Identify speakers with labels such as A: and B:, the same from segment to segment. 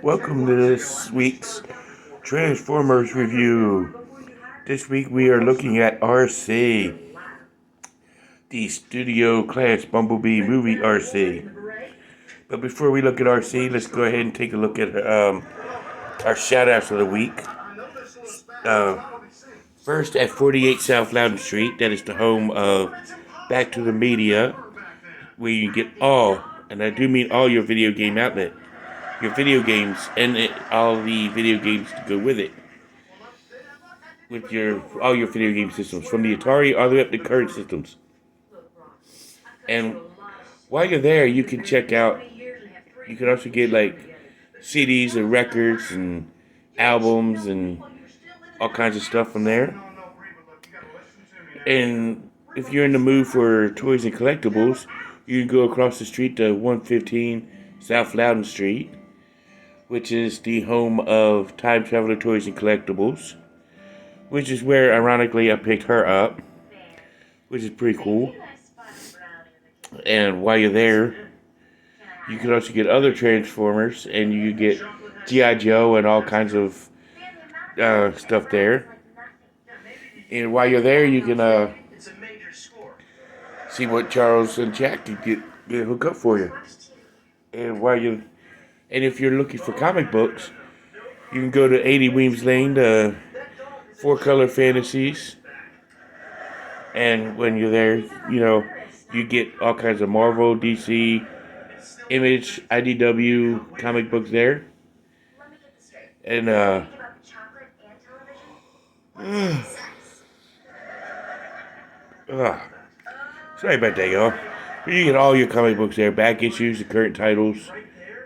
A: Welcome to this week's Transformers review. This week we are looking at Arcee, the studio class Bumblebee movie Arcee. But before we look at Arcee, let's go ahead and take a look at our shout outs of the week. Uh, First, at 48 South Loudon Street, that is the home of Back to the Media, where you get all, and I do mean all your video game outlet, your video games, and all the video games to go with it. With all your video game systems, from the Atari all the way up to current systems. And while you're there, you can check out, you can also get like CDs and records and albums and all kinds of stuff from there. And if you're in the mood for toys and collectibles, you can go across the street to 115 South Loudon Street, which is the home of Time Traveler Toys and Collectibles, which is where, ironically, I picked her up, which is pretty cool. And while you're there, you can also get other Transformers, and you get G.I. Joe and all kinds of stuff there. And while you're there, you can see what Charles and Jack can get hooked up for you. And if you're looking for comic books, you can go to 80 Weems Lane to 4-Color Fantasies. And when you're there, you get all kinds of Marvel, DC, Image, IDW comic books there. And sorry about that, y'all. But you get all your comic books there, back issues, the current titles,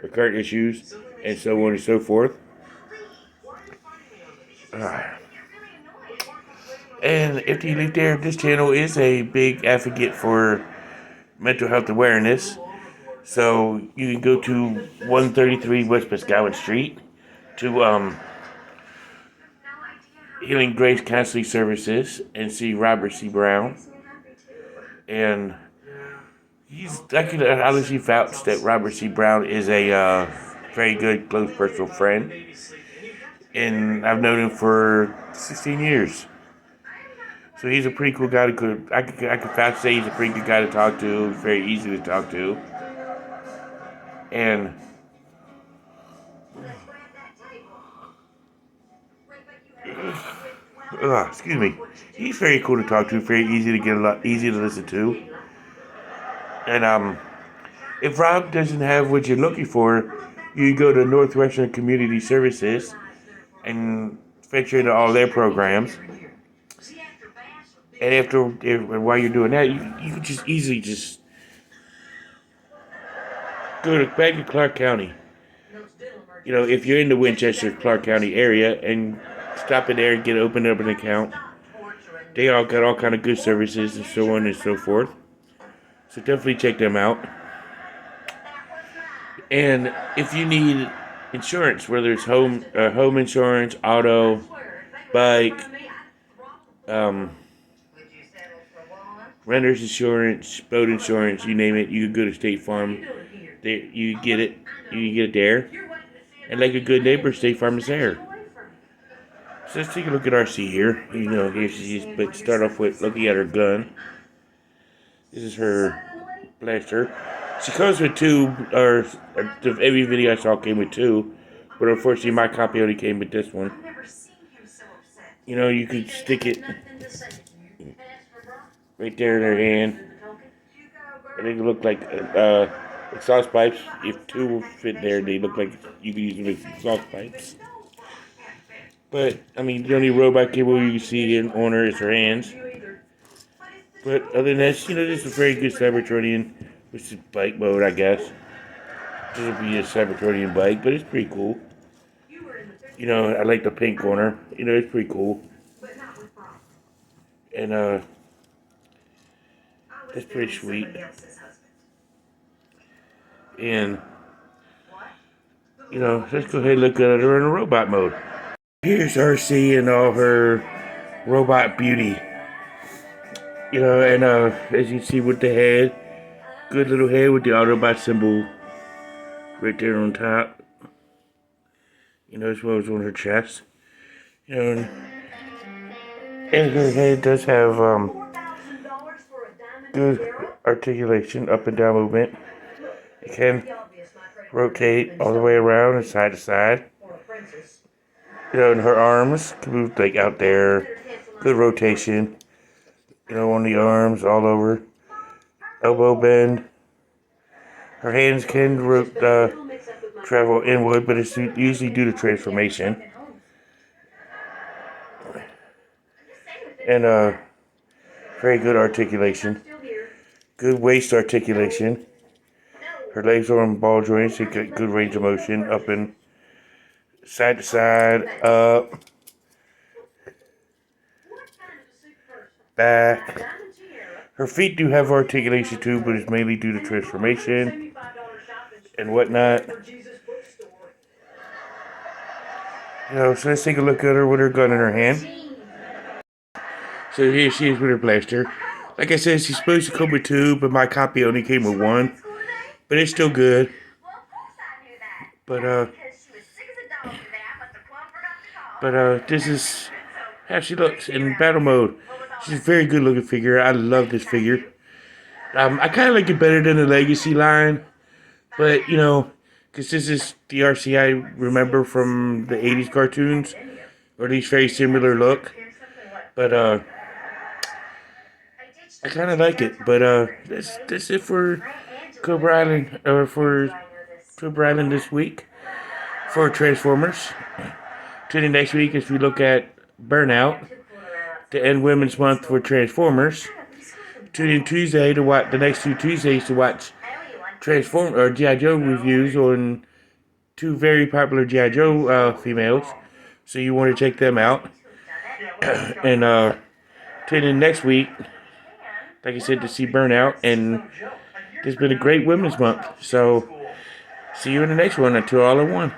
A: the current issues, and so on and so forth. And if you look there, this channel is a big advocate for mental health awareness. So you can go to 133 West Pascowan Street to Healing Grace Counseling Services and see Robert C. Brown. And I can honestly vouch that Robert C. Brown is a very good, close personal friend. And I've known him for 16 years. So he's a pretty cool guy I could fast say he's a pretty good guy to talk to, very easy to talk to. And excuse me. He's very cool to talk to, very easy to get easy to listen to. And if Rob doesn't have what you're looking for, you go to Northwestern Community Services and venture into all their programs. And while you're doing that, you can just easily go back to Clark County. If you're in the Winchester, Clark County area, and stop in there and open up an account, they all got all kind of good services and so on and so forth. So definitely check them out. And if you need insurance, whether it's home insurance, auto, bike, renter's insurance, boat insurance, you name it, you can go to State Farm. You can get it there. And like a good neighbor, State Farm is there. So let's take a look at Arcee here. But start off with looking at her gun. This is her blaster. She comes with two, or every video I saw came with two, but unfortunately my copy only came with this one. You could stick it right there in her hand. And they look like exhaust pipes. If two will fit there, they look like you can use them as exhaust pipes. But, the only robot cable you can see on her is her hands. But other than that, this is a very good Cybertronian, which is bike mode, I guess. This would be a Cybertronian bike, but it's pretty cool. I like the pink on her. It's pretty cool. And, that's pretty sweet. And, let's go ahead and look at her in a robot mode. Here's Arcee and all her robot beauty. And as you see with the head, good little head with the Autobot symbol right there on top. as well as on her chest. And her head does have good articulation, up and down movement. It can rotate all the way around and side to side. And her arms can move like out there. Good rotation. On the arms, all over. Elbow bend. Her hands can travel inward, but it's usually due to transformation. And very good articulation. Good waist articulation. Her legs are on ball joints. She got good range of motion, up and side to side, up, back. Her feet do have articulation too, but it's mainly due to transformation and whatnot. So let's take a look at her with her gun in her hand. So here she is with her blaster. Like I said, she's supposed to come with 2, but my copy only came with 1. But it's still good. But this is how she looks in battle mode. She's a very good looking figure. I love this figure. I kind of like it better than the Legacy line. But, because this is the Arcee I remember from the 80s cartoons. Or at least very similar look. But, I kind of like it. But, that's it for Cobra Island, or for Cobra Island this week. For Transformers. Tune in next week as we look at Burnout, to end Women's Month for Transformers. Tune in Tuesday to watch the next 2 Tuesdays to watch G.I. Joe reviews on 2 very popular G.I. Joe females. So you want to check them out. And tune in next week, like I said, to see Burnout. And it's been a great Women's Month. So see you in the next one. Until all in one.